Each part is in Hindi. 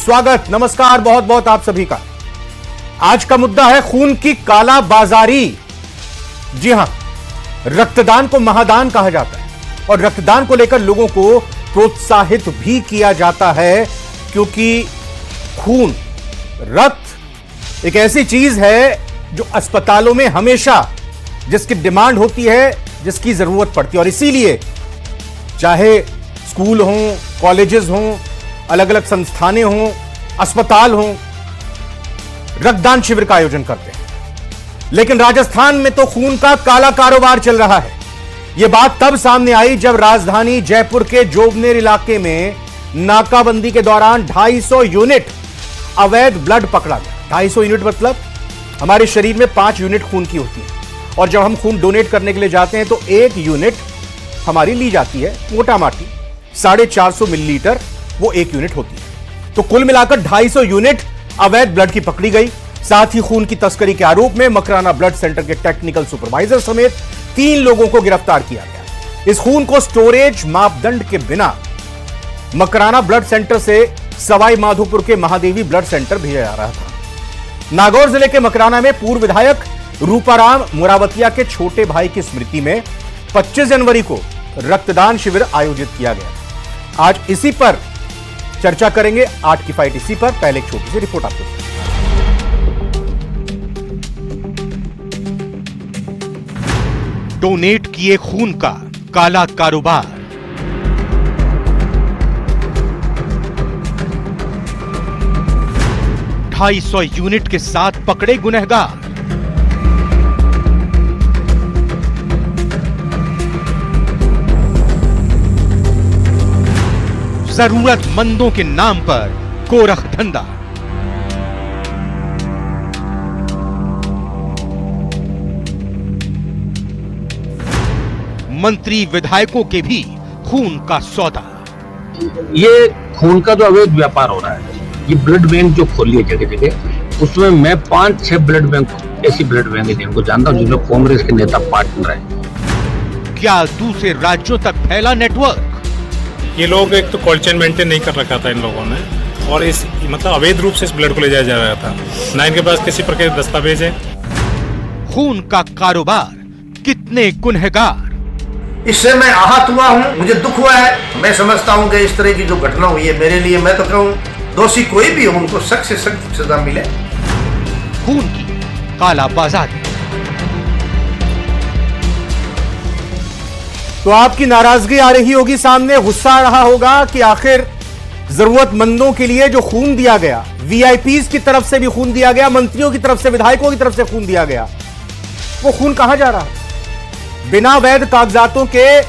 स्वागत, नमस्कार, बहुत बहुत आप सभी का। आज का मुद्दा है खून की कालाबाजारी। जी हां, रक्तदान को महादान कहा जाता है और रक्तदान को लेकर लोगों को प्रोत्साहित भी किया जाता है, क्योंकि खून, रक्त एक ऐसी चीज है जो अस्पतालों में हमेशा जिसकी डिमांड होती है, जिसकी जरूरत पड़ती है। और इसीलिए चाहे स्कूल हों, कॉलेजेस हों, अलग अलग संस्थानें हों, अस्पताल हों, रक्तदान शिविर का आयोजन करते हैं। लेकिन राजस्थान में तो खून का काला कारोबार चल रहा है। यह बात तब सामने आई जब राजधानी जयपुर के जोबनेर इलाके में नाकाबंदी के दौरान 250 यूनिट अवैध ब्लड पकड़ा गया। 250 यूनिट मतलब हमारे शरीर में 5 यूनिट खून की होती है, और जब हम खून डोनेट करने के लिए जाते हैं तो 1 यूनिट हमारी ली जाती है, मोटा माटी 450 मिलीलीटर वो 1 यूनिट होती है। तो कुल मिलाकर 250 यूनिट अवैध ब्लड की पकड़ी गई। साथ ही खून की तस्करी के आरोप में मकराना ब्लड सेंटर के टेक्निकल सुपरवाइजर समेत 3 लोगों को गिरफ्तार किया गया। इस खून को स्टोरेज मापदंड के बिना मकराना ब्लड सेंटर से सवाई माधोपुर के महादेवी ब्लड सेंटर भेजा जा रहा था। नागौर जिले के मकराना में पूर्व विधायक रूपाराम मुरावतिया के छोटे भाई की स्मृति में 25 जनवरी को रक्तदान शिविर आयोजित किया गया। आज इसी पर चर्चा करेंगे, 8 की फाइट इसी पर। पहले एक छोटी सी रिपोर्ट आपको। डोनेट किए खून का काला कारोबार। $250 यूनिट के साथ पकड़े गुनहगार। जरूरतमंदों के नाम पर गोरख धंधा। मंत्री विधायकों के भी खून का सौदा। ये खून का जो अवैध व्यापार हो रहा है, ये ब्लड बैंक जो खोली है जगह जगह, उसमें मैं 5-6 ब्लड बैंक, ऐसी ब्लड बैंक है जिनको जानता हूँ, जिन लोग कांग्रेस के नेता पार्टनर है। क्या दूसरे राज्यों तक फैला नेटवर्क? ये लोग एक तो कोल्ड चेन मेंटेन नहीं कर रखा था इन लोगों ने, और इस मतलब अवैध रूप से इस ब्लड को ले जाया जा रहा था, ना इनके पास किसी प्रकार के दस्तावेज है। खून का कारोबार, कितने गुनहगार। इससे मैं आहत हुआ हूँ, मुझे दुख हुआ है। मैं समझता हूँ कि इस तरह की जो घटना हुई है, मेरे लिए, मैं तो कहूँ दोषी कोई भी हो उनको सख्त से सख्त सजा मिले। खून की कालाबाजारी। तो आपकी नाराजगी आ रही होगी सामने, गुस्सा आ रहा होगा कि आखिर जरूरतमंदों के लिए जो खून दिया गया, वीआईपीज की तरफ से भी खून दिया गया, मंत्रियों की तरफ से, विधायकों की तरफ से खून दिया गया, वो खून कहां जा रहा है? बिना वैध कागजातों के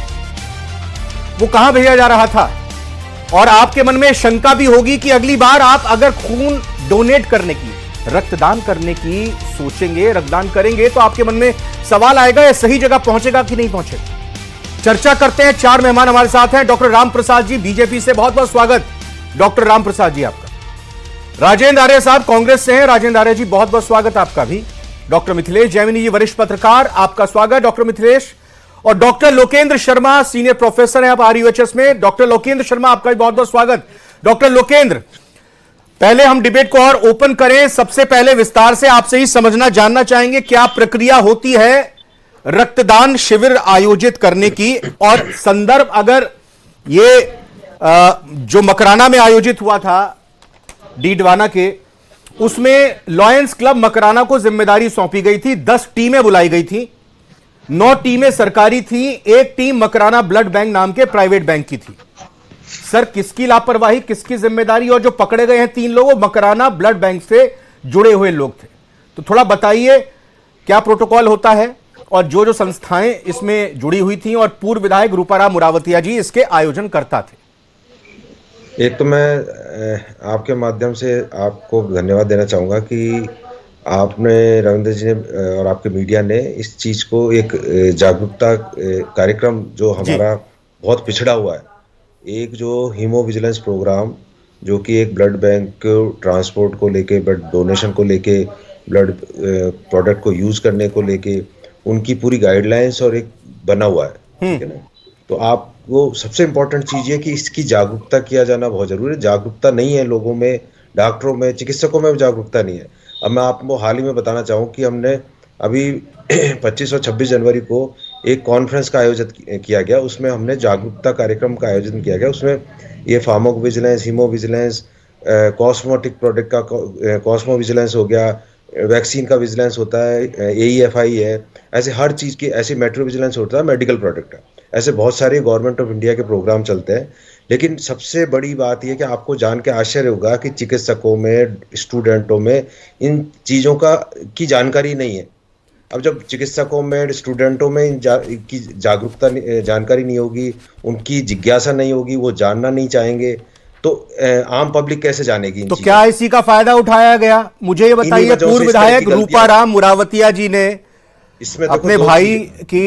वो कहां भेजा जा रहा था? और आपके मन में शंका भी होगी कि अगली बार आप अगर खून डोनेट करने की, रक्तदान करने की सोचेंगे, रक्तदान करेंगे, तो आपके मन में सवाल आएगा, यह सही जगह पहुंचेगा कि नहीं पहुंचेगा। चर्चा करते हैं। 4 मेहमान हमारे साथ हैं। डॉक्टर राम प्रसाद जी, बीजेपी से, बहुत बहुत स्वागत डॉक्टर राम प्रसाद जी आपका। राजेंद्र आर्य साहब कांग्रेस से हैं, राजेंद्र आर्य जी बहुत बहुत स्वागत आपका भी। डॉक्टर मिथिलेश जैमिनी जी, वरिष्ठ पत्रकार, आपका स्वागत डॉक्टर मिथिलेश। और doctor Lokendra Sharma, senior professor हैं आप आरयूएचएस में। डॉक्टर लोकेंद्र शर्मा, आपका भी बहुत बहुत स्वागत। डॉक्टर लोकेंद्र, पहले हम डिबेट को और ओपन करें। सबसे पहले विस्तार से आपसे ही समझना, जानना चाहेंगे क्या प्रक्रिया होती है रक्तदान शिविर आयोजित करने की, और संदर्भ अगर ये जो मकराना में आयोजित हुआ था डीडवाना के, उसमें लॉयंस क्लब मकराना को जिम्मेदारी सौंपी गई थी। 10 टीमें बुलाई गई थी, 9 टीमें सरकारी थी, 1 टीम मकराना ब्लड बैंक नाम के प्राइवेट बैंक की थी। सर, किसकी लापरवाही, किसकी जिम्मेदारी? और जो पकड़े गए हैं 3 लोग, वो मकराना ब्लड बैंक से जुड़े हुए लोग थे। तो थोड़ा बताइए क्या प्रोटोकॉल होता है, और जो जो संस्थाएं इसमें जुड़ी हुई थी, और पूर्व विधायक रूपाराम मुरावतिया जी इसके आयोजन करता थे। एक तो मैं आपके माध्यम से आपको धन्यवाद देना चाहूँगा कि आपने, रविंद्र जी ने और आपके मीडिया ने इस चीज़ को एक जागरूकता कार्यक्रम जो हमारा बहुत पिछड़ा हुआ है, एक जो हीमो विजिलेंस प्रोग्राम, जो कि एक ब्लड बैंक को ट्रांसपोर्ट को लेके, ब्लड डोनेशन को लेके, ब्लड प्रोडक्ट को यूज़ करने को लेके उनकी पूरी गाइडलाइंस और एक बना हुआ है, ठीक है ना। तो आपको सबसे इम्पोर्टेंट चीज़ है कि इसकी जागरूकता किया जाना बहुत ज़रूरी है। जागरूकता नहीं है लोगों में, डॉक्टरों में, चिकित्सकों में भी जागरूकता नहीं है। अब मैं आपको हाल ही में बताना चाहूँ कि हमने अभी 25 और 26 जनवरी को एक कॉन्फ्रेंस का आयोजित किया गया। उसमें हमने जागरूकता कार्यक्रम का आयोजन किया गया। उसमें ये pharmacovigilance, haemovigilance, cosmetic product का कॉस्मो विजिलेंस हो गया, वैक्सीन का विजिलेंस होता है, AEFI है, ऐसे हर चीज़ की, ऐसे मेट्रो विजिलेंस होता है, मेडिकल प्रोडक्ट का, ऐसे बहुत सारे गवर्नमेंट ऑफ इंडिया के प्रोग्राम चलते हैं। लेकिन सबसे बड़ी बात यह कि आपको जान के आश्चर्य होगा कि चिकित्सकों में, स्टूडेंटों में इन चीज़ों की जानकारी नहीं है। अब जब चिकित्सकों में, स्टूडेंटों में की जागरूकता, जानकारी नहीं होगी, उनकी जिज्ञासा नहीं होगी, वो जानना नहीं चाहेंगे, तो आम पब्लिक कैसे जानेगी? तो क्या इसी का फायदा उठाया गया? मुझे ये बताइए, पूर्व विधायक रूपाराम मुरावतिया जी ने इसमें अपने भाई की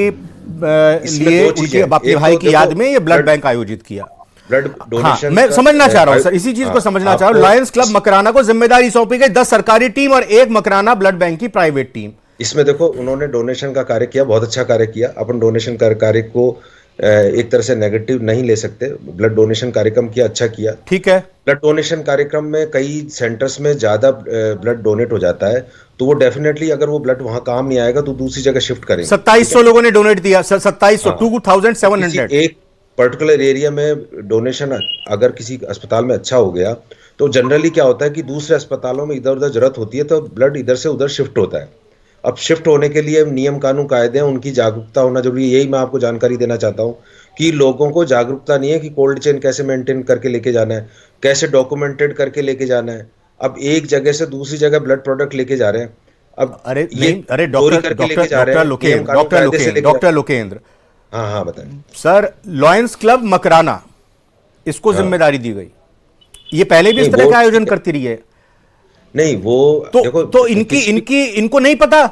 लिए, उनके अपने भाई की याद में ये ब्लड बैंक आयोजित किया। ब्लड डोनेशन, मैं समझना चाह रहा हूं सर, इसी चीज को समझना चाह रहा हूं। लायंस क्लब मकराना को जिम्मेदारी सौंपी गई 10 सरकारी टीम और 1 मकराना ब्लड बैंक की प्राइवेट टीम। इसमें देखो, उन्होंने डोनेशन का कार्य किया, बहुत अच्छा कार्य किया। अपन डोनेशन कार्य को एक तरह से नेगेटिव नहीं ले सकते। ब्लड डोनेशन कार्यक्रम किया, अच्छा किया, ठीक है। ब्लड डोनेशन कार्यक्रम में कई सेंटर्स में ज्यादा ब्लड डोनेट हो जाता है, तो वो डेफिनेटली अगर वो ब्लड वहां काम नहीं आएगा तो दूसरी जगह शिफ्ट करेंगे। 2700 लोगों ने डोनेट दिया सर, 2700, 2700। एक पर्टिकुलर एरिया में डोनेशन अगर किसी अस्पताल में अच्छा हो गया तो जनरली क्या होता है कि दूसरे अस्पतालों में इधर उधर जरूरत होती है, तो ब्लड इधर से उधर शिफ्ट होता है। अब शिफ्ट होने के लिए नियम कानून कायदे हैं, उनकी जागरूकता होना जरूरी है। यही मैं आपको जानकारी देना चाहता हूं कि लोगों को जागरूकता नहीं है कि कोल्ड चेन कैसे मेंटेन करके लेके जाना है, कैसे डॉक्यूमेंटेड करके लेके जाना है। अब एक जगह से दूसरी जगह ब्लड प्रोडक्ट लेके जा रहे हैं। अब अरे डॉक्टर लोकेंद्र, हाँ बताएं सर। लायंस क्लब मकराना, इसको जिम्मेदारी दी गई, ये पहले भी इस तरह का आयोजन करती रही है। नहीं, वो तो देखो, तो इनको नहीं पता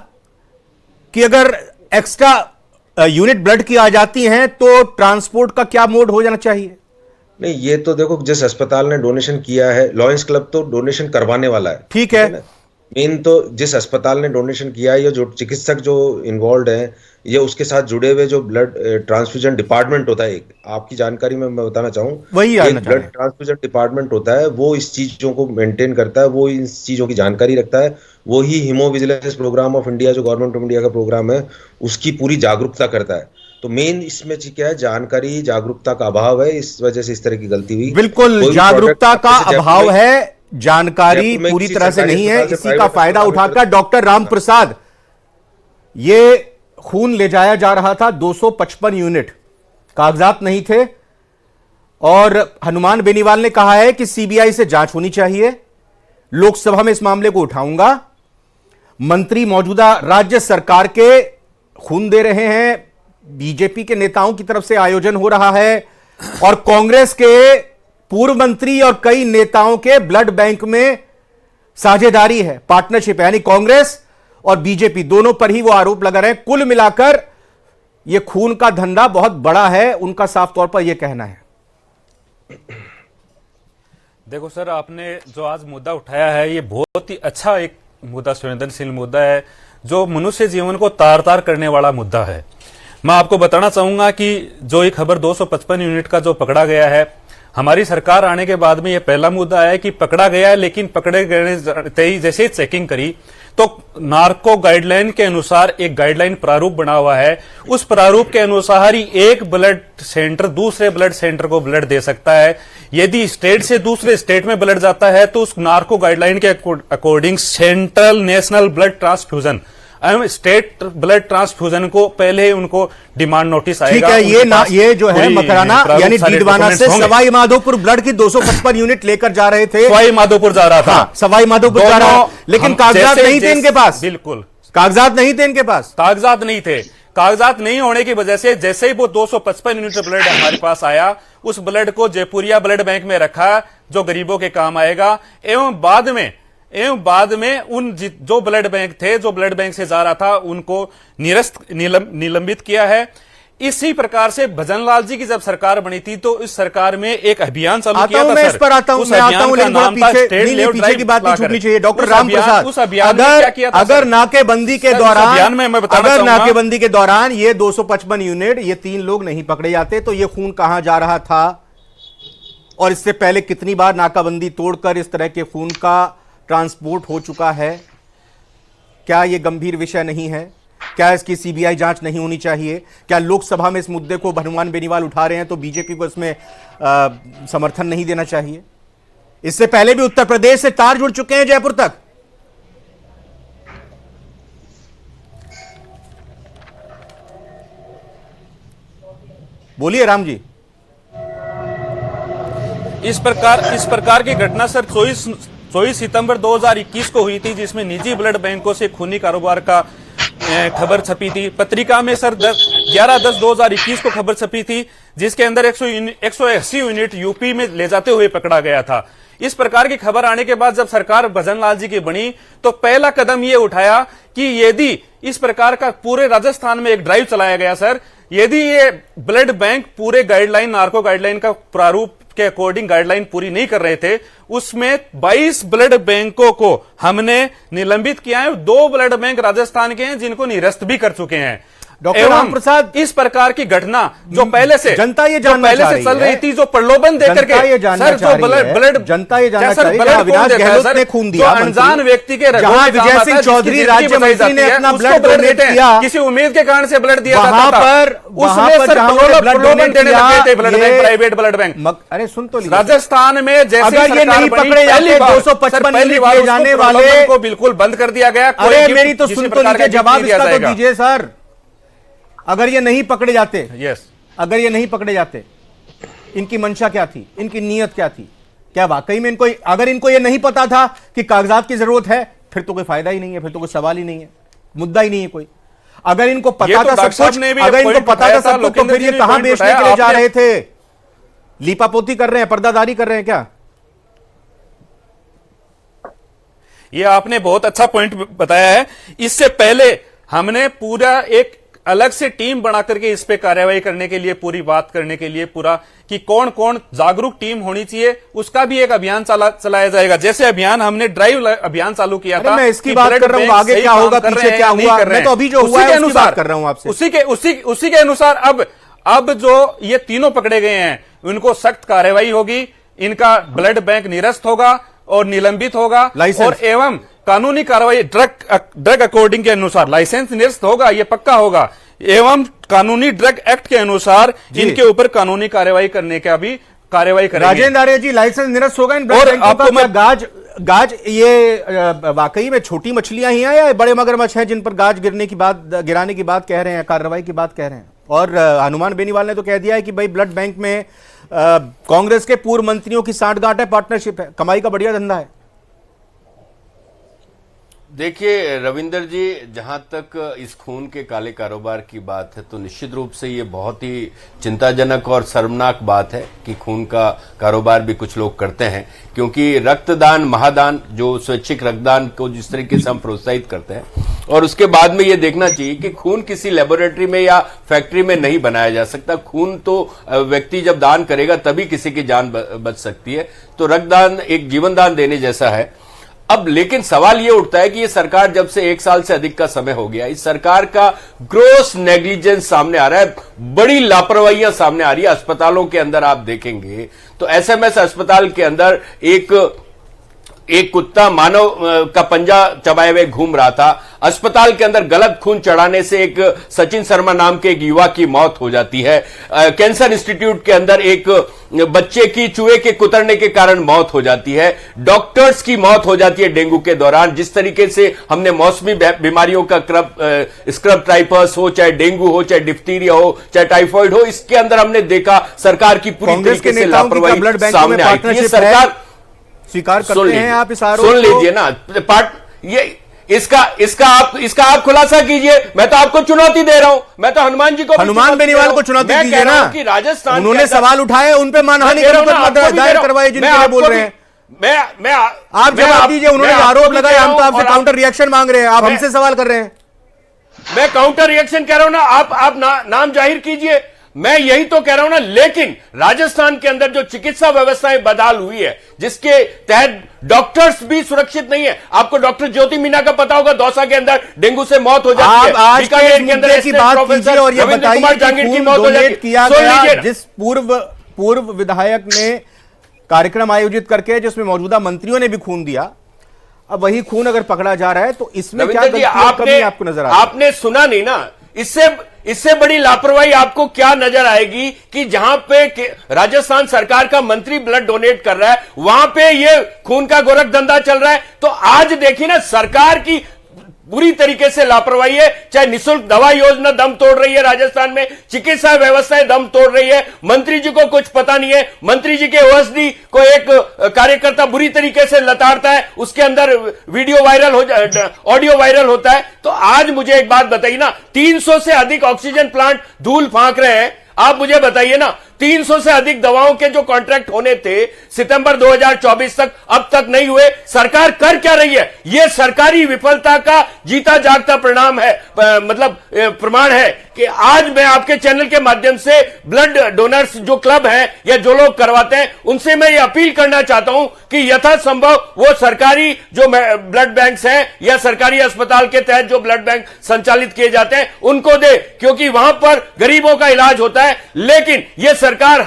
कि अगर एक्स्ट्रा यूनिट ब्लड की आ जाती हैं तो ट्रांसपोर्ट का क्या मोड हो जाना चाहिए? नहीं, ये तो देखो, जिस अस्पताल ने डोनेशन किया है, लायंस क्लब तो डोनेशन करवाने वाला है, ठीक है। मेन तो जिस अस्पताल ने डोनेशन किया है, ये जो चिकित्सक जो इन्वॉल्व हैं, ये उसके साथ जुड़े हुए जो ब्लड ट्रांसफ्यूजन डिपार्टमेंट होता है, एक आपकी जानकारी में मैं बताना चाहूँ, वही एक ब्लड ट्रांसफ्यूजन डिपार्टमेंट होता है, वो इस चीजों को मेंटेन करता है, वो इन चीजों की जानकारी रखता है। वो ही haemovigilance programme of India, जो गवर्नमेंट ऑफ इंडिया का प्रोग्राम है, उसकी पूरी जागरूकता करता है। तो मेन इसमें क्या है, जानकारी, जागरूकता का अभाव है, इस वजह से इस तरह की गलती हुई। बिल्कुल, जागरूकता का अभाव है, जानकारी पूरी तरह से नहीं है। इसी का फायदा उठाकर डॉक्टर राम प्रसाद, ये खून ले जाया जा रहा था 255 यूनिट, कागजात नहीं थे, और हनुमान बेनीवाल ने कहा है कि सीबीआई से जांच होनी चाहिए, लोकसभा में इस मामले को उठाऊंगा। मंत्री मौजूदा राज्य सरकार के खून दे रहे हैं, बीजेपी के नेताओं की तरफ से आयोजन हो रहा है, और कांग्रेस के पूर्व मंत्री और कई नेताओं के ब्लड बैंक में साझेदारी है, पार्टनरशिप है, यानी कांग्रेस और बीजेपी दोनों पर ही वो आरोप लगा रहे हैं। कुल मिलाकर ये खून का धंधा बहुत बड़ा है, उनका साफ तौर पर यह कहना है। देखो सर, आपने जो आज मुद्दा उठाया है, ये बहुत ही अच्छा एक मुद्दा, संवेदनशील मुद्दा है, जो मनुष्य जीवन को तार तार करने वाला मुद्दा है। मैं आपको बताना चाहूंगा कि जो ये खबर 255 यूनिट का जो पकड़ा गया है, हमारी सरकार आने के बाद में ये पहला मुद्दा है कि पकड़ा गया है, लेकिन पकड़े गए जैसे ही चेकिंग करी तो नार्को गाइडलाइन के अनुसार एक गाइडलाइन प्रारूप बना हुआ है, उस प्रारूप के अनुसार ही एक ब्लड सेंटर दूसरे ब्लड सेंटर को ब्लड दे सकता है। यदि स्टेट से दूसरे स्टेट में ब्लड जाता है तो उस नार्को गाइडलाइन के according central national blood transfusion एवं स्टेट ब्लड ट्रांसफ्यूजन को पहले उनको डिमांड नोटिस आएगा। ठीक है, ये जो है मकराना यानी डीडवाना से सवाई माधोपुर ब्लड की 255 यूनिट लेकर जा रहे थे, सवाई माधोपुर जा रहा था। हाँ, सवाई माधोपुर जा रहा, लेकिन कागजात नहीं थे इनके पास। बिल्कुल कागजात नहीं थे इनके पास, कागजात नहीं थे। कागजात नहीं होने की वजह से जैसे ही वो 255 यूनिट ब्लड हमारे पास आया, उस ब्लड को जयपुरिया ब्लड बैंक में रखा, जो गरीबों के काम आएगा, एवं बाद में उन जो ब्लड बैंक थे, जो ब्लड बैंक से जा रहा था, उनको निलंबित किया है। इसी प्रकार से भजनलाल जी की जब सरकार बनी थी तो इस सरकार में एक अभियान चालू किया था। मैं इस पर आता हूं, लेकिन पीछे की बात नहीं छूटनी चाहिए। डॉक्टर राम प्रसाद, उस अभियान में क्या किया था? अगर नाकेबंदी के दौरान, अगर नाकेबंदी के दौरान ये 255 यूनिट, ये 3 लोग नहीं पकड़े जाते तो ये खून कहां जा रहा था? और इससे पहले कितनी बार नाकाबंदी तोड़कर इस तरह के खून का ट्रांसपोर्ट हो चुका है। क्या यह गंभीर विषय नहीं है? क्या इसकी सीबीआई जांच नहीं होनी चाहिए? क्या लोकसभा में इस मुद्दे को हनुमान बेनीवाल उठा रहे हैं तो बीजेपी को इसमें समर्थन नहीं देना चाहिए? इससे पहले भी उत्तर प्रदेश से तार जुड़ चुके हैं जयपुर तक। बोलिए राम जी। इस प्रकार की घटना सर 24 सितंबर 2021 को हुई थी, जिसमें निजी ब्लड बैंकों से खूनी कारोबार का खबर छपी थी। पत्रिका में सर 11/10/2021 को खबर छपी थी, जिसके अंदर 180 यूनिट यूपी में ले जाते हुए पकड़ा गया था। इस प्रकार की खबर आने के बाद जब सरकार भजन लाल जी की बनी तो पहला कदम यह उठाया कि यदि इस प्रकार का पूरे राजस्थान में एक ड्राइव चलाया गया सर, यदि ये ब्लड बैंक पूरे गाइडलाइन, नार्को गाइडलाइन का प्रारूप के अकॉर्डिंग गाइडलाइन पूरी नहीं कर रहे थे, उसमें 22 ब्लड बैंकों को हमने निलंबित किया है। 2 ब्लड बैंक राजस्थान के हैं जिनको निरस्त भी कर चुके हैं। डॉक्टर रामप्रसाद, इस प्रकार की घटना जो पहले से जनता ये जानना पहले से चल रही थी, जो प्रलोभन देकर के सर जो ब्लड जनता ये जानना चाह रही है, अविनाश गहलोत ने खून दिया, अनजान व्यक्ति के जहां विजय सिंह चौधरी राज्य मंत्री ने अपना ब्लड डोनेट किया, किसी उम्मीद के कारण से ब्लड दिया वहां पर प्रलोभन देने लगे थे blood bank, private blood bank. अरे सुन तो लीजिए, राजस्थान में जैसे अगर ये नहीं पकड़े जाते 255 ले जाने वाले को बिल्कुल बंद कर दिया गया। अरे मेरी तो सुन तो लीजिए, जवाब इसका तो दीजिए सर। अगर ये नहीं पकड़े जाते, अगर ये नहीं पकड़े जाते, इनकी मंशा क्या थी, इनकी नीयत क्या थी? क्या वाकई में अगर इनको ये नहीं पता था कि कागजात की जरूरत है, फिर तो कोई फायदा ही नहीं है, फिर तो कोई सवाल ही नहीं है, मुद्दा ही नहीं है कोई। अगर इनको पता था सब कुछ, अगर इनको पता था सब कुछ, तो फिर ये कहां बेचने के लिए जा रहे थे? लीपापोती कर रहे हैं, पर्दादारी कर रहे हैं क्या? ये आपने बहुत अच्छा पॉइंट बताया है। इससे पहले हमने पूरा एक अलग से टीम बना करके इस पे कार्रवाई करने के लिए, पूरी बात करने के लिए पूरा कि कौन कौन जागरूक टीम होनी चाहिए, उसका भी एक अभियान चलाया जाएगा। जैसे अभियान हमने ड्राइव अभियान चालू किया था। मैं इसकी बात कर रहा हूं, आगे क्या होगा, पीछे क्या हुआ, मैं तो अभी जो हुआ है उसकी बात कर रहा हूं आपसे। उसी के अनुसार अब जो ये तीनों पकड़े गए हैं, उनको सख्त कार्रवाई होगी, इनका ब्लड बैंक निरस्त होगा और निलंबित होगा, और एवं कानूनी कार्रवाई ड्रग अकॉर्डिंग के अनुसार लाइसेंस निरस्त होगा, यह पक्का होगा, एवं कानूनी ड्रग एक्ट के अनुसार इनके ऊपर कानूनी कार्रवाई करने का भी कार्रवाई करेंगे। राजेंद्र आर्य जी, लाइसेंस निरस्त होगा इन ब्लड बैंकों का? गाज ये वाकई में छोटी मछलियां ही हैं या बड़े मगरमच्छ हैं जिन पर गाज गिराने की बात कह रहे हैं, कार्रवाई की बात कह रहे हैं? और हनुमान बेनीवाल ने तो कह दिया है कि भाई ब्लड बैंक में कांग्रेस के पूर्व मंत्रियों की सांठगांठ है, पार्टनरशिप है, कमाई का बढ़िया धंधा है। देखिए रविंदर जी, जहां तक इस खून के काले कारोबार की बात है तो निश्चित रूप से ये बहुत ही चिंताजनक और शर्मनाक बात है कि खून का कारोबार भी कुछ लोग करते हैं, क्योंकि रक्तदान, महादान, जो स्वैच्छिक रक्तदान को जिस तरीके से हम प्रोत्साहित करते हैं, और उसके बाद में ये देखना चाहिए कि खून किसी लेबोरेटरी में या फैक्ट्री में नहीं बनाया जा सकता। खून तो व्यक्ति जब दान करेगा तभी किसी की जान बच सकती है। तो रक्तदान एक जीवन दान देने जैसा है। अब लेकिन सवाल यह उठता है कि ये सरकार जब से 1 साल से अधिक का समय हो गया, इस सरकार का ग्रोस नेग्लिजेंस सामने आ रहा है, बड़ी लापरवाहियां सामने आ रही है। अस्पतालों के अंदर आप देखेंगे तो एसएमएस अस्पताल के अंदर एक कुत्ता मानव का पंजा चबाए हुए घूम रहा था। अस्पताल के अंदर गलत खून चढ़ाने से एक सचिन शर्मा नाम के एक युवा की मौत हो जाती है। कैंसर इंस्टीट्यूट के अंदर एक बच्चे की चूहे के कुतरने के कारण मौत हो जाती है। डॉक्टर्स की मौत हो जाती है डेंगू के दौरान। जिस तरीके से हमने मौसमी बीमारियों का स्क्रब टाइफस हो, चाहे डेंगू हो, चाहे डिप्थीरिया हो, चाहे टाइफॉइड हो, इसके अंदर हमने देखा सरकार की पूरी तरीके से लापरवाही सामने आई थी। सरकार स्वीकार करते हैं आप इस आरोप को? सुन लीजिए ना, इसका आप खुलासा कीजिए। मैं तो आपको चुनौती दे रहा हूं, मैं तो हनुमान जी को, हनुमान बेनीवाल को चुनौती दीजिए ना कि राजस्थान उन्होंने सवाल उठाए, उन पे मानहानि का दायर करवाए जिनके लिए बोल रहे हैं। मैं आप जवाब दीजिए। उन्होंने आरोप लगाए, हम तो आपसे काउंटर रिएक्शन मांग रहे हैं, आप हमसे सवाल कर रहे हैं। मैं काउंटर रिएक्शन कह रहा हूं ना, आप नाम जाहिर कीजिए। मैं यही तो कह रहा हूं ना, लेकिन राजस्थान के अंदर जो चिकित्सा व्यवस्थाएं बदहाल हुई है, जिसके तहत डॉक्टर्स भी सुरक्षित नहीं है। आपको डॉक्टर ज्योति मीना का पता होगा, दौसा के अंदर डेंगू से मौत हो जाती है। आज के अंदर की बात कीजिए और ये बताइए कि खून डोनेट किया गया जिस पूर्व विधायक ने कार्यक्रम आयोजित करके जिसमें मौजूदा मंत्रियों ने भी खून दिया, अब वही खून अगर पकड़ा जा रहा है तो इसमें क्या रविंदर जी, गलती और कमी आपको नजर आ रही है? आपने सुना नहीं ना, इससे बड़ी लापरवाही आपको क्या नजर आएगी कि जहां पे राजस्थान सरकार का मंत्री ब्लड डोनेट कर रहा है, वहां पे ये खून का गोरख धंधा चल रहा है। तो आज देखिए ना, सरकार की बुरी तरीके से लापरवाही है। चाहे निःशुल्क दवा योजना दम तोड़ रही है राजस्थान में, चिकित्सा व्यवस्थाएं दम तोड़ रही है, मंत्री जी को कुछ पता नहीं है। मंत्री जी के ओएसडी को एक कार्यकर्ता बुरी तरीके से लताड़ता है, उसके अंदर वीडियो वायरल हो जाए, ऑडियो वायरल होता है। तो आज मुझे एक बात बताइए ना, 300 से अधिक ऑक्सीजन प्लांट धूल फांक रहे हैं। आप मुझे बताइए ना, 300 से अधिक दवाओं के जो कॉन्ट्रैक्ट होने थे सितंबर 2024 तक, अब तक नहीं हुए। सरकार कर क्या रही है? यह सरकारी विफलता का जीता जागता परिणाम है, मतलब प्रमाण है कि आज मैं आपके चैनल के माध्यम से ब्लड डोनर्स जो क्लब हैं या जो लोग करवाते हैं, उनसे मैं ये अपील करना चाहता हूं कि यथासंभव वो सरकारी जो ब्लड बैंक हैं या सरकारी अस्पताल के तहत जो ब्लड बैंक संचालित किए जाते हैं उनको दे, क्योंकि वहां पर गरीबों का इलाज होता है। लेकिन यह सरकार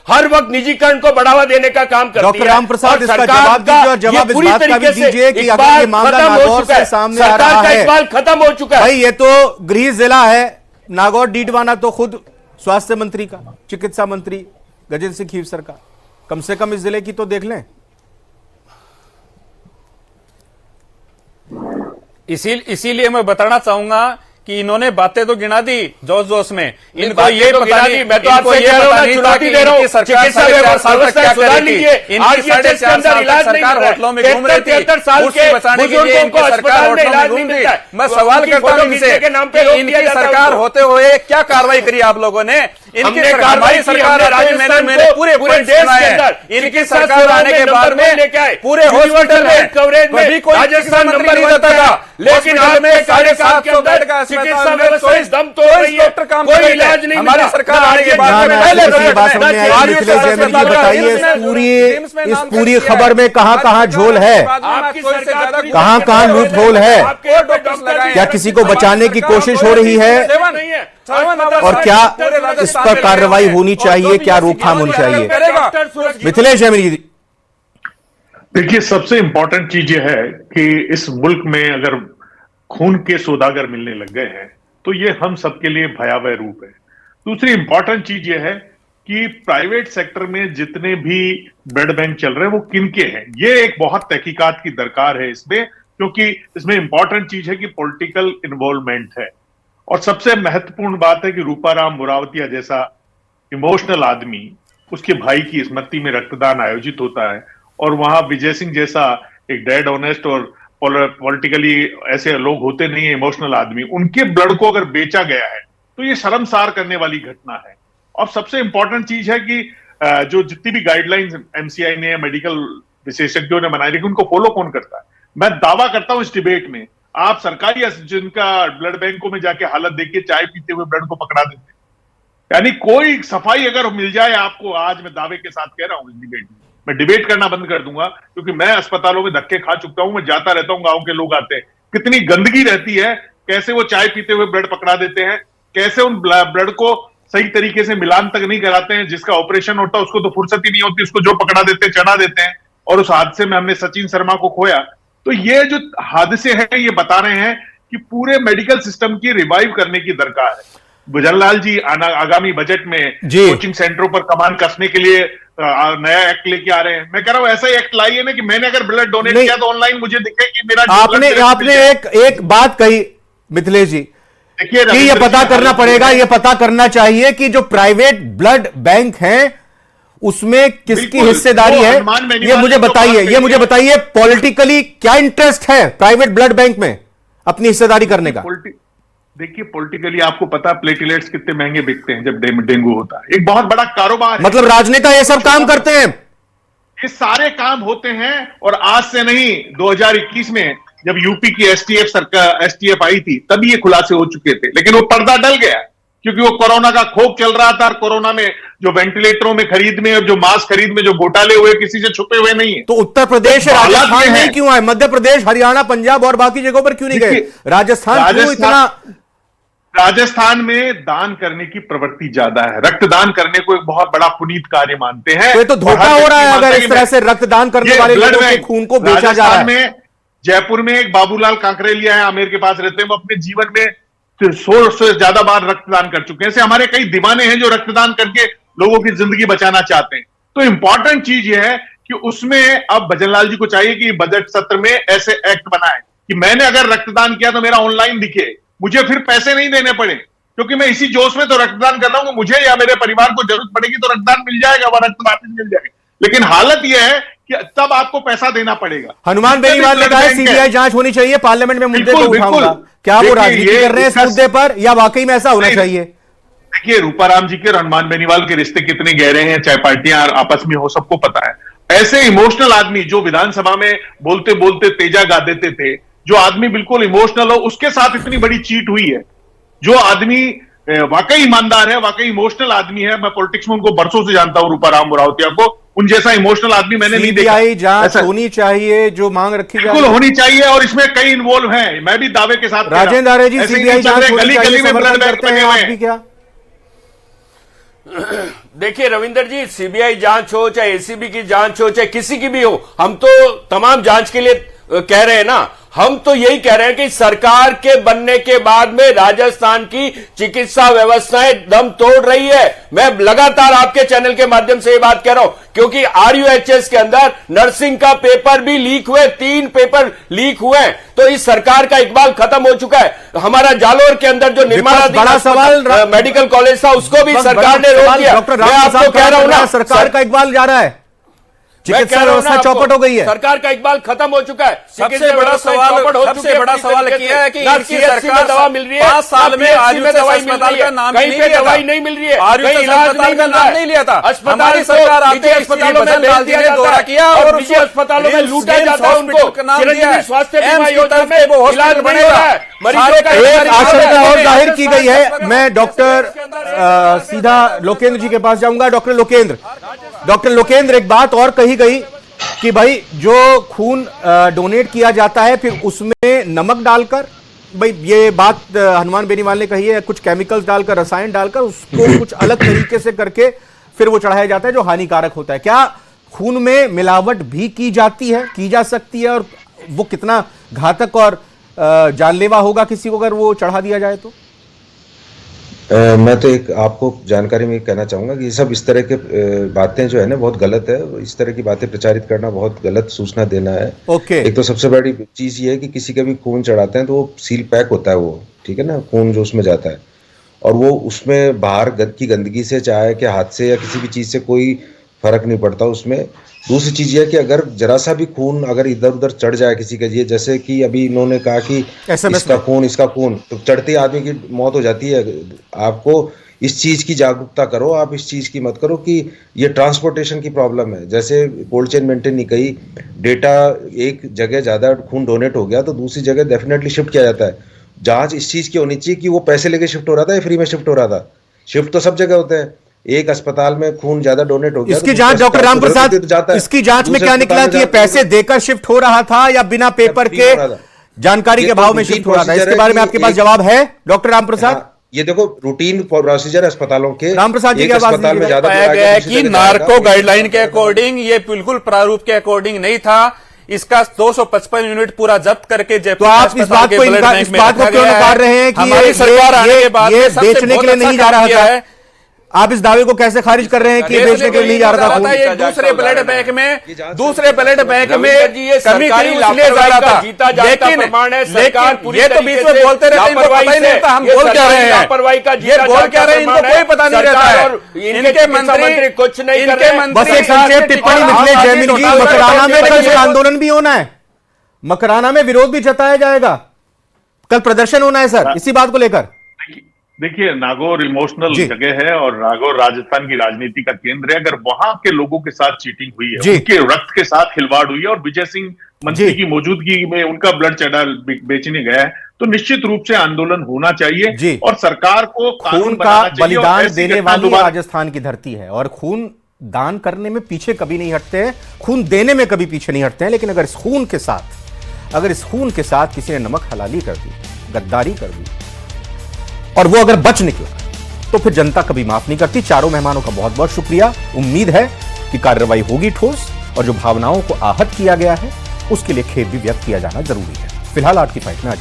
हर वक्त निजीकरण को बढ़ावा देने का काम करती है। डॉक्टर रामप्रसाद, इसका जवाब दीजिए और जवाब इस बात का भी दीजिए कि अगर ये मामला नागौर से सामने आ रहा है, इकबाल खत्म हो चुका है भाई ये तो गृह जिला है, नागौर डीडवाना तो खुद स्वास्थ्य मंत्री का, चिकित्सा मंत्री गजेंद्र सिंह खीवसर का, कम से कम इस जिले की तो देख लें। इसीलिए मैं बताना चाहूंगा कि इन्होंने बातें तो गिना दी जोश जोश में, इनको ये तो पता नहीं, मैं तो आपसे कह रहा हूं, चुनौती दे रहा हूं, चिकित्सा व्यवस्था सुधार लीजिए। आज के देश के अंदर इलाज नहीं मिल रहा है, 73 साल के बुजुर्गों को अस्पताल में इलाज नहीं मिलता है। मैं सवाल करता हूं इनसे कि इनकी सरकार होते हुए क्या कार्रवाई करी आप लोगों ने? इनकी हमारी सरकार मैंने पूरे देश के अंदर इनकी सरकार आने के बाद में पूरे हॉस्पिटल में कवरेज में राजस्थान नंबर नहीं देता था, लेकिन आज में 750 बेड का चिकित्सा व्यवस्था दम तोड़ रही है, कोई इलाज नहीं। हमारी सरकार आने के बाद इस पूरी खबर में कहां झोल है, कहां लूप होल है, क्या किसी को बचाने की कोशिश हो रही है और क्या इस पर कार्रवाई होनी चाहिए, क्या रोकथाम होनी चाहिए? मिथिलेश जी, देखिए, सबसे इंपॉर्टेंट चीज यह है कि इस मुल्क में अगर खून के सौदागर मिलने लग गए हैं तो ये हम सबके लिए भयावह रूप है। दूसरी इंपॉर्टेंट चीज यह है कि प्राइवेट सेक्टर में जितने भी ब्लड बैंक चल रहे हैं वो किनके हैं, ये एक बहुत तहकीकात की दरकार है इसमें, क्योंकि इसमें इंपॉर्टेंट चीज है कि पॉलिटिकल इन्वॉल्वमेंट है। और सबसे महत्वपूर्ण बात है कि रूपाराम मुरावतिया जैसा इमोशनल आदमी, उसके भाई की स्मृति में रक्तदान आयोजित होता है और वहां विजय सिंह जैसा एक डेड ऑनेस्ट और पॉलिटिकली ऐसे लोग होते नहीं है, इमोशनल आदमी, उनके ब्लड को अगर बेचा गया है तो ये शर्मसार करने वाली घटना है। और सबसे इंपॉर्टेंट चीज है कि जो जितनी भी गाइडलाइंस एमसीआई ने, मेडिकल विशेषज्ञों ने बनाई, उनको फॉलो कौन करता है? मैं दावा करता हूं इस डिबेट में आप सरकारी जिनका ब्लड बैंकों में जाके हालत देखिए, चाय पीते हुए ब्लड को पकड़ा देते हैं। यानी कोई सफाई अगर मिल जाए आपको, आज मैं दावे के साथ कह रहा हूं इस डिबेट में, मैं डिबेट करना बंद कर दूंगा, क्योंकि मैं अस्पतालों में धक्के खा चुका हूं, मैं जाता रहता हूं, गांव के लोग आते हैं, कितनी गंदगी रहती है, कैसे वो चाय पीते हुए ब्लड पकड़ा देते हैं, कैसे उन ब्लड को सही तरीके से मिलान तक नहीं कराते हैं, जिसका ऑपरेशन होता है उसको तो फुर्सत ही नहीं होती, उसको जो पकड़ा देते हैं चढ़ा देते हैं। और उस हादसे में हमने सचिन शर्मा को खोया। तो ये जो हादसे हैं ये बता रहे हैं कि पूरे मेडिकल सिस्टम की रिवाइव करने की दरकार है। गुजरलाल जी आगामी बजट में कोचिंग सेंटरों पर कमान कसने के लिए नया एक्ट लेके आ रहे हैं। मैं कह रहा हूं ऐसा एक्ट लाइए ना कि मैंने अगर ब्लड डोनेट किया तो ऑनलाइन मुझे दिखे कि मेरा आपने एक बात कही मिथिलेश जी, कि ये पता करना पड़ेगा, ये पता करना चाहिए कि जो प्राइवेट ब्लड बैंक हैं उसमें किसकी हिस्सेदारी है। ये मुझे बताइए पॉलिटिकली क्या इंटरेस्ट है प्राइवेट ब्लड बैंक में अपनी हिस्सेदारी करने का? देखिए, पॉलिटिकली आपको पता प्लेटलेट्स कितने महंगे बिकते हैं जब डेंगू होता है, एक बहुत बड़ा कारोबार है। मतलब राजनेता ये सब काम करते हैं, ये सारे काम होते हैं। और आज से नहीं, 2021 में जब यूपी की एसटीएफ आई थी तब ये खुलासे हो चुके थे, लेकिन वो पर्दा डल गया क्योंकि वो कोरोना का खौफ चल रहा था। और कोरोना में जो वेंटिलेटरों में खरीद में और जो मास्क खरीद में जो घोटाले हुए किसी से छुपे हुए नहीं है। तो उत्तर प्रदेश राजस्थान में क्यों आए? मध्य प्रदेश, हरियाणा, पंजाब और बाकी जगहों पर क्यों नहीं गए? राजस्थान क्यों इतना राजस्थान में दान करने की प्रवृत्ति ज्यादा है, रक्तदान करने को एक बहुत बड़ा पुनीत कार्य मानते हैं। तो ये तो धोखा हो रहा है अगर इस तरह से रक्तदान करने वाले लोगों के खून को बेचा जा रहा है। जयपुर में एक बाबूलाल कांकरेलिया है, आमेर के पास रहते हैं, वो अपने जीवन में 100 से ज्यादा बार रक्तदान कर चुके हैं। ऐसे हमारे कई दीवाने हैं जो रक्तदान करके लोगों की जिंदगी बचाना चाहते हैं। तो इंपॉर्टेंट चीज यह है कि उसमें अब भजनलाल जी को चाहिए कि बजट सत्र में ऐसे एक्ट बनाए कि मैंने अगर रक्तदान किया तो मेरा ऑनलाइन दिखे, मुझे फिर पैसे नहीं देने पड़े, क्योंकि मैं इसी जोश में तो रक्तदान कर रहा हूं, मुझे या मेरे परिवार को जरूरत पड़ेगी तो रक्तदान मिल जाएगा, वह रक्त वापस मिल जाएगा। लेकिन हालत यह है कि तब आपको पैसा देना पड़ेगा। हनुमान बेनीवाल ने कहा है सीबीआई जांच होनी चाहिए, पार्लियामेंट में मुद्दे को उठाऊंगा। क्या वो राजनीति कर रहे हैं इस मुद्दे पर या वाकई में ऐसा होना चाहिए? देखिए, रूपाराम जी के और हनुमान बेनीवाल के रिश्ते कितने गहरे हैं, चाहे पार्टियां आपस में हो, सबको पता है। ऐसे इमोशनल आदमी जो विधानसभा में बोलते बोलते तेजा गा देते थे, जो आदमी बिल्कुल इमोशनल हो, उसके साथ इतनी बड़ी चीट हुई है। जो आदमी वाकई ईमानदार है, वाकई इमोशनल आदमी है, मैं पॉलिटिक्स में उनको बरसों से जानता हूं, रूपाराम मोरावतिया को, उन जैसा इमोशनल आदमी मैंने नहीं देखा। सीबीआई जांच होनी चाहिए, जो मांग रखी बिल्कुल होनी चाहिए, और इसमें कई इन्वॉल्व हैं। मैं भी दावे के साथ राजेंद्र आर्य जी, सीबीआई जांच होनी चाहिए, गली में समर्थन करते हैं आप भी क्या? देखिए रविंदर जी, सीबीआई जांच हो, चाहे एसीबी की जांच हो, चाहे किसी की भी हो, हम तो तमाम जांच के लिए कह रहे हैं ना। हम तो यही कह रहे हैं कि सरकार के बनने के बाद में राजस्थान की चिकित्सा व्यवस्थाएं दम तोड़ रही है। मैं लगातार आपके चैनल के माध्यम से ये बात कह रहा हूं, क्योंकि आरयूएचएस के अंदर नर्सिंग का पेपर भी लीक हुए, 3 पेपर लीक हुए। तो इस सरकार का इकबाल खत्म हो चुका है। हमारा जालोर के अंदर जो निर्माणाधीन बड़ा सवाल मेडिकल कॉलेज था, उसको भी सरकार ने रोक दिया। मैं आपको कह रहा हूं ना, सरकार का इकबाल जा रहा है, चिकित्सा व्यवस्था चौपट हो गई है, सरकार का इकबाल खत्म हो चुका है। सबसे बड़ा सवाल किया है कि सरकार दवा मिल रही है, 5 साल में आयुष दवाई मिल रही है, कहीं पे दवाई नहीं मिल रही है, कहीं इलाज नहीं लिया था। अस्पताल सरकार आते अस्पतालों में भेज दिया, दौरा किया और निजी अस्पतालों में लूटा जाता है उनको। चिरंजीवी स्वास्थ्य बीमा योजना में इलाज बने हो रहा है, मरीजों का एक आशंका और जाहिर की गई है। मैं डॉक्टर सीधा लोकेंद्र जी के पास जाऊंगा। डॉक्टर लोकेंद्र, एक बात और कही गई कि भाई जो खून डोनेट किया जाता है फिर उसमें नमक डालकर, भाई ये बात हनुमान बेनीवाल ने कही है, कुछ केमिकल्स डालकर, रसायन डालकर उसको कुछ अलग तरीके से करके फिर वो चढ़ाया जाता है जो हानिकारक होता है। क्या खून में मिलावट भी की जाती है, की जा सकती है, और वो कितना घातक और जानलेवा होगा किसी को अगर वो चढ़ा दिया जाए तो? मैं तो एक आपको जानकारी में कहना चाहूंगा कि ये सब इस तरह के बातें जो है ना बहुत गलत है। इस तरह की बातें प्रचारित करना बहुत गलत सूचना देना है। ओके। एक तो सबसे बड़ी चीज ये है कि किसी का भी खून चढ़ाते हैं तो वो सील पैक होता है, वो ठीक है ना, खून जो उसमें जाता है, और वो उसमें बाहर की गंदगी से, चाहे कि हाथ से या किसी भी चीज से कोई फर्क नहीं पड़ता उसमें। दूसरी चीज ये है कि अगर जरा सा भी खून अगर इधर उधर चढ़ जाए किसी के लिए, जैसे कि अभी इन्होंने कहा कि इसका खून तो चढ़ते आदमी की मौत हो जाती है। आपको इस चीज की जागरूकता करो, आप इस चीज की मत करो कि ये ट्रांसपोर्टेशन की प्रॉब्लम है। जैसे कोल्ड चेन मेंटेन नहीं कही, डेटा एक जगह ज्यादा खून डोनेट हो गया तो दूसरी जगह डेफिनेटली शिफ्ट किया जाता है। जांच इस चीज की होनी चाहिए कि वो पैसे लेके शिफ्ट हो रहा था या फ्री में शिफ्ट हो रहा था। शिफ्ट तो सब जगह होते हैं, एक अस्पताल में खून ज्यादा डोनेट हो गया। इसकी जांच डॉक्टर रामप्रसाद, इसकी जांच में क्या निकला कि ये पैसे देकर शिफ्ट हो रहा था या बिना पेपर के जानकारी के भाव में शिफ्ट हो रहा था? इसके बारे में आपके पास जवाब है डॉक्टर रामप्रसाद? ये देखो रूटीन प्रोसीजर अस्पताल के। रामप्रसाद जी, अस्पताल में ज्यादा पाया गया है कि नार्को गाइडलाइन के अकॉर्डिंग ये बिल्कुल प्रारूप के अकॉर्डिंग नहीं था। इसका 255 यूनिट पूरा जब्त करके जयपुर, तो आप इस बात को क्यों नकार रहे हैं कि हमारी सरकार आने के बाद ये बेचने के लिए नहीं जा रहा था? आप इस दावे को कैसे खारिज कर रहे हैं कि बेचने के लिए नहीं जा रहा था? ये दूसरे ब्लड बैंक में कमी थी इसलिए जा रहा था, लेकिन ये तो बीच में बोलते रहते हैं, इनको पता ही नहीं था हम बोल क्या रहे हैं, ये बोल क्या रहे हैं, इनको कोई पता नहीं रहता है। इनके मंत्री कुछ नहीं कर रहे। बस एक संक्षेप टिप्पणी मिथिलेश जैमिनी जी, मकराना में कल आंदोलन भी होना है, मकराना में विरोध भी जताया जाएगा, कल प्रदर्शन होना है सर, इसी बात को लेकर। देखिए, नागौर इमोशनल जगह है और नागौर राजस्थान की राजनीति का केंद्र है। अगर वहां के लोगों के साथ चीटिंग हुई है, उनके रक्त के साथ खिलवाड़ हुई है और विजय सिंह मंत्री की मौजूदगी में उनका ब्लड चढ़ा बेचने गया है, तो निश्चित रूप से आंदोलन होना चाहिए और सरकार को खून का बलिदान देने वाली राजस्थान की धरती है और खून दान करने में पीछे कभी नहीं हटते हैं, खून देने में कभी पीछे नहीं हटते हैं। लेकिन अगर इस खून के साथ किसी ने नमक हलाली कर दी, गद्दारी कर दी और वो अगर बच निकला तो फिर जनता कभी माफ नहीं करती। चारों मेहमानों का बहुत बहुत शुक्रिया। उम्मीद है कि कार्रवाई होगी ठोस, और जो भावनाओं को आहत किया गया है उसके लिए खेद भी व्यक्त किया जाना जरूरी है। फिलहाल आज की फाइट में आज